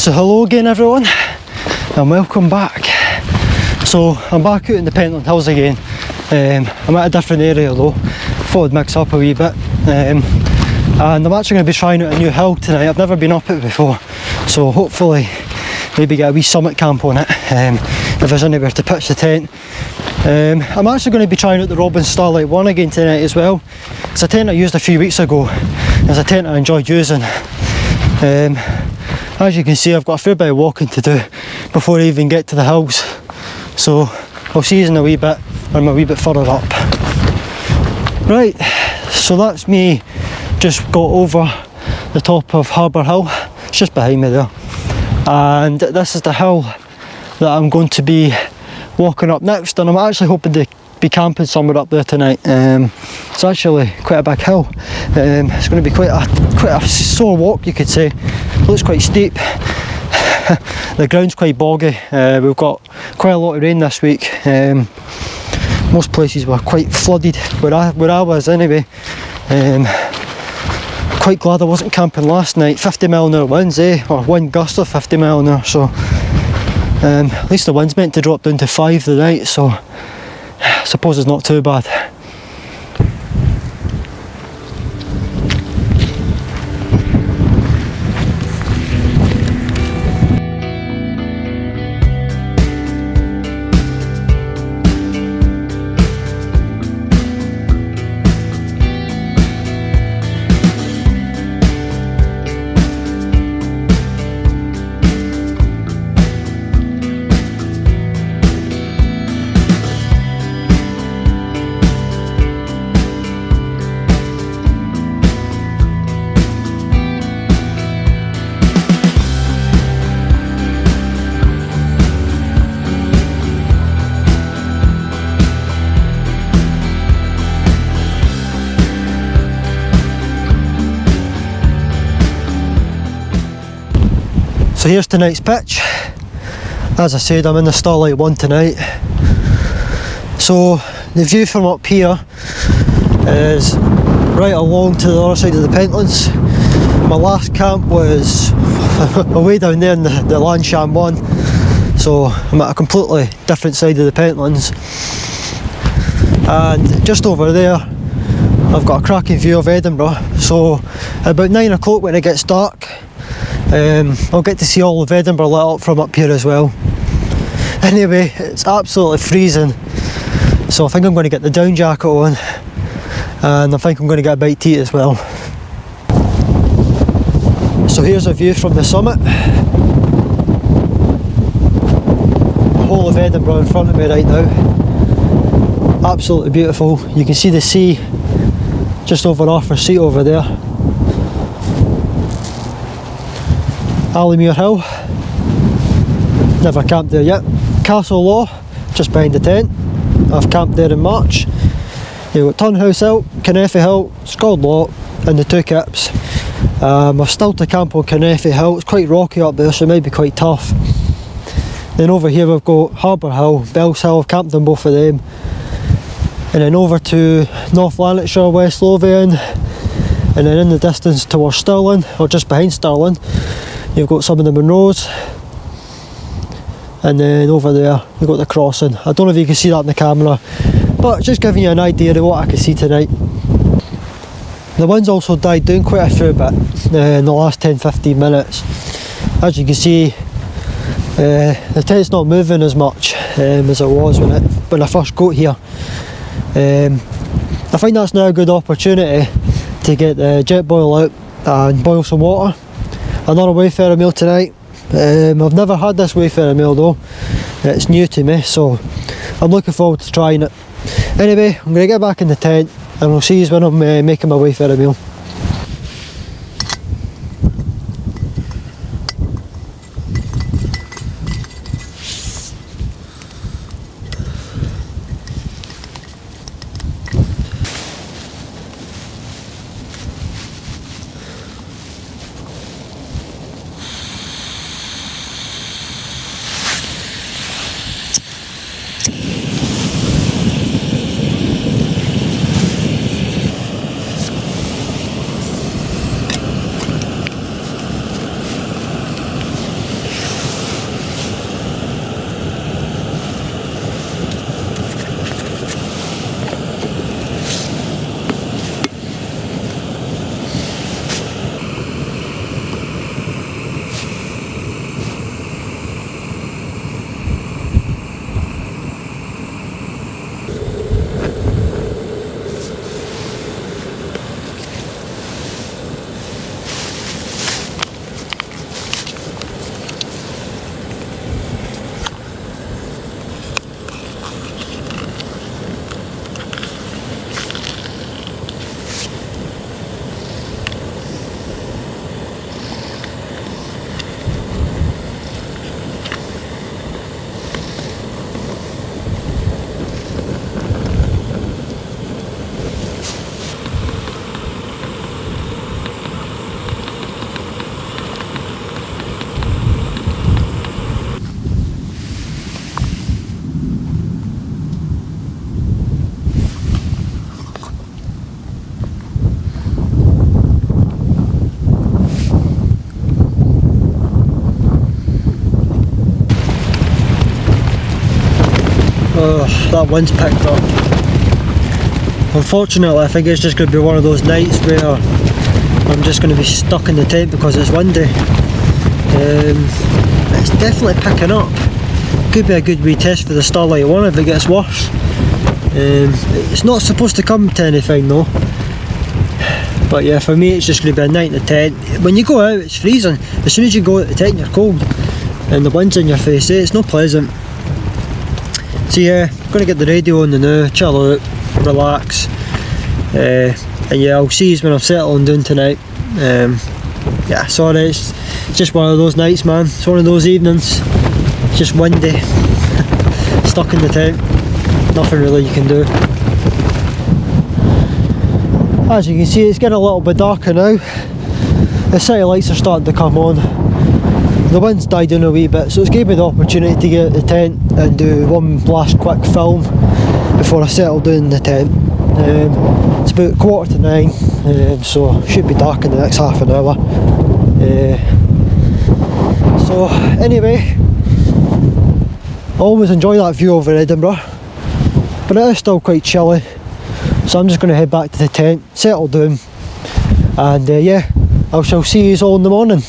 So hello again everyone, and welcome back. So I'm back out in the Pentland Hills again. I'm at a different area though, thought I'd mix up a wee bit. And I'm actually going to be trying out a new hill tonight. I've never been up it before, so hopefully maybe get a wee summit camp on it, if there's anywhere to pitch the tent. I'm actually going to be trying out the Robens Starlight 1 again tonight as well. It's a tent I used a few weeks ago. It's a tent I enjoyed using. As you can see, I've got a fair bit of walking to do before I even get to the hills. So I'll see you in a wee bit, or I'm a wee bit further up. Right, so that's me just got over the top of Harbour Hill. It's just behind me there. And this is the hill that I'm going to be walking up next, and I'm actually hoping to be camping somewhere up there tonight. It's actually quite a big hill. It's going to be quite a sore walk, you could say. It looks quite steep. The ground's quite boggy. We've got quite a lot of rain this week. Most places were quite flooded where I was anyway. Quite glad I wasn't camping last night. 50-mile-an-hour winds, or wind gusts of 50-mile-an-hour. So at least the wind's meant to drop down to 5 tonight, so I suppose it's not too bad. So here's tonight's pitch. As I said, I'm in the Starlight 1 tonight. So the view from up here is right along to the other side of the Pentlands. My last camp was away down there in the Landsham 1. So I'm at a completely different side of the Pentlands. And just over there, I've got a cracking view of Edinburgh. So about 9 o'clock when it gets dark, I'll get to see all of Edinburgh lit up from up here as well. Anyway, it's absolutely freezing, so I think I'm going to get the down jacket on, and I think I'm going to get a bite to eat as well. So here's a view from the summit. The whole of Edinburgh in front of me right now. Absolutely beautiful. You can see the sea just over Arthur's Seat over there. Allymere Hill, never camped there yet. Capelaw, just behind the tent, I've camped there in March. You've got Turnhouse Hill, Kennethy Hill, Scald Lock and the two Kips. I've still to camp on Kennethy Hill. It's quite rocky up there, so it might be quite tough. Then over here we've got Harbour Hill, Bells Hill, I've camped on both of them. And then over to North Lanarkshire, West Lothian, and then in the distance towards Stirling, or just behind Stirling, you've got some of the Monroes, and then over there you've got the crossing. I don't know if you can see that in the camera, but just giving you an idea of what I can see tonight. The wind's also died down quite a fair bit in the last 10-15 minutes. As you can see, the tent's not moving as much as it was when I first got here. I think that's now a good opportunity to get the Jetboil out and boil some water. Another wayfarer meal tonight. I've never had this wayfarer meal though. It's new to me, so I'm looking forward to trying it. Anyway, I'm going to get back in the tent and we'll see you when I'm making my wayfarer meal. Oh, that wind's picked up. Unfortunately, I think it's just going to be one of those nights where I'm just going to be stuck in the tent because it's windy. It's definitely picking up. Could be a good wee test for the Starlight 1 if it gets worse. It's not supposed to come to anything though. But yeah, for me it's just going to be a night in the tent. When you go out it's freezing. As soon as you go out the tent you're cold. And the wind's in your face, it's not pleasant. So yeah, I'm going to get the radio on the now, chill out, relax. And yeah, I'll see you when I'm settling down tonight. Yeah, sorry, it's just one of those nights, man. It's one of those evenings. It's just windy. Stuck in the tent. Nothing really you can do. As you can see, it's getting a little bit darker now. The city lights are starting to come on. The wind's died down a wee bit, so it's gave me the opportunity to get out the tent and do one last quick film before I settle down in the tent. It's about 9:15, so it should be dark in the next half an hour. So anyway, I always enjoy that view over Edinburgh, but it is still quite chilly, so I'm just going to head back to the tent, settle down, and yeah, I shall see you all in the morning.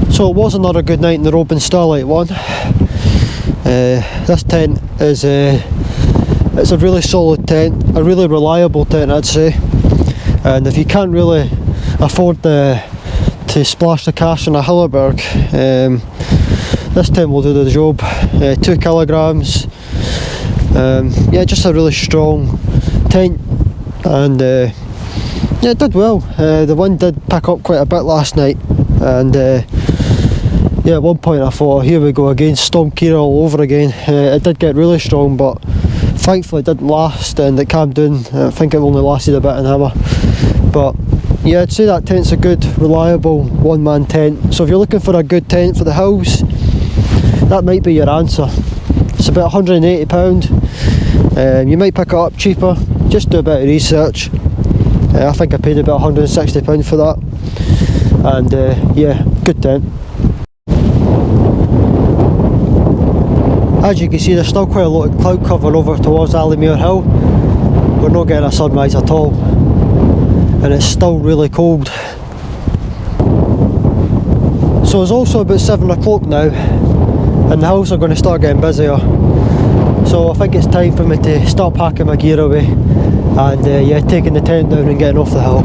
So it was another good night in the Robens Starlight 1. This tent is it's a really solid tent, a really reliable tent I'd say. And if you can't really afford to splash the cash on a Hillerberg, this tent will do the job. 2 kilograms. Yeah, just a really strong tent, and yeah, it did well. The wind did pick up quite a bit last night, and yeah, at one point I thought, here we go again, Storm Kira all over again. It did get really strong, but thankfully it didn't last and it calmed down. I think it only lasted a bit an hour. But yeah, I'd say that tent's a good, reliable one-man tent. So if you're looking for a good tent for the hills, that might be your answer. It's about £180. You might pick it up cheaper, just do a bit of research. I think I paid about £160 for that. And yeah, good tent. As you can see, there's still quite a lot of cloud cover over towards Allymere Hill. We're not getting a sunrise at all, and it's still really cold. So it's also about 7 o'clock now, and the hills are going to start getting busier. So I think it's time for me to start packing my gear away, and yeah, taking the tent down and getting off the hill.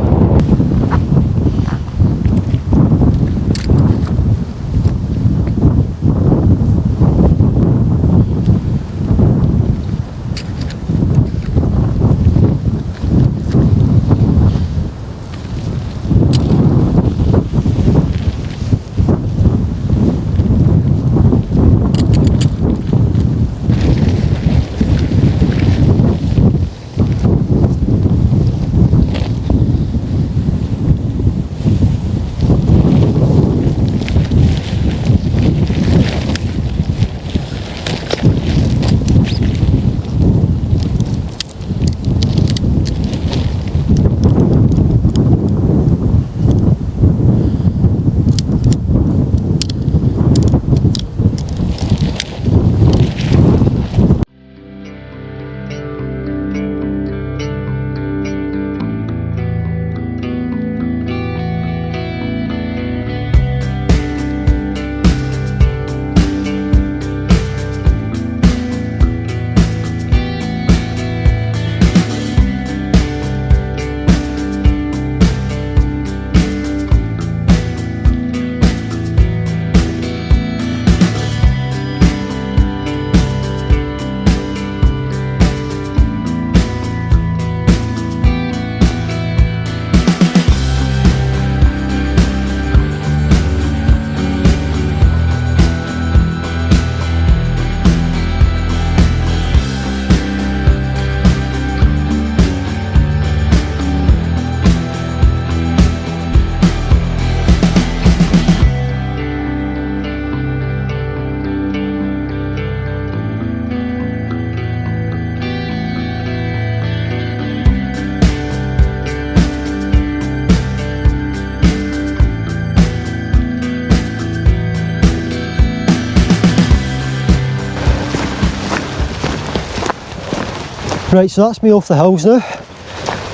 Right, so that's me off the hills now,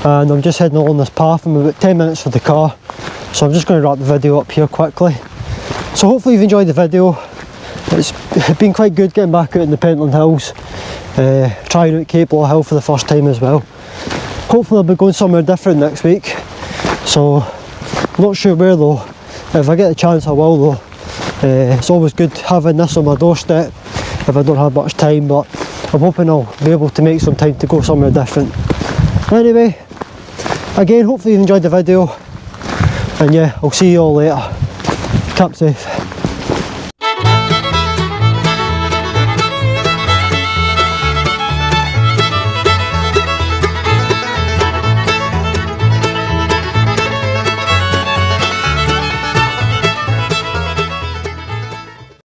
and I'm just heading along this path. I'm about 10 minutes for the car, so I'm just going to wrap the video up here quickly. So hopefully you've enjoyed the video. It's been quite good getting back out in the Pentland Hills, trying out Capelaw Hill for the first time as well. Hopefully I'll be going somewhere different next week, so not sure where though. If I get the chance I will though. It's always good having this on my doorstep if I don't have much time, but I'm hoping I'll be able to make some time to go somewhere different. Anyway, again, hopefully you enjoyed the video, and yeah, I'll see you all later. Keep safe.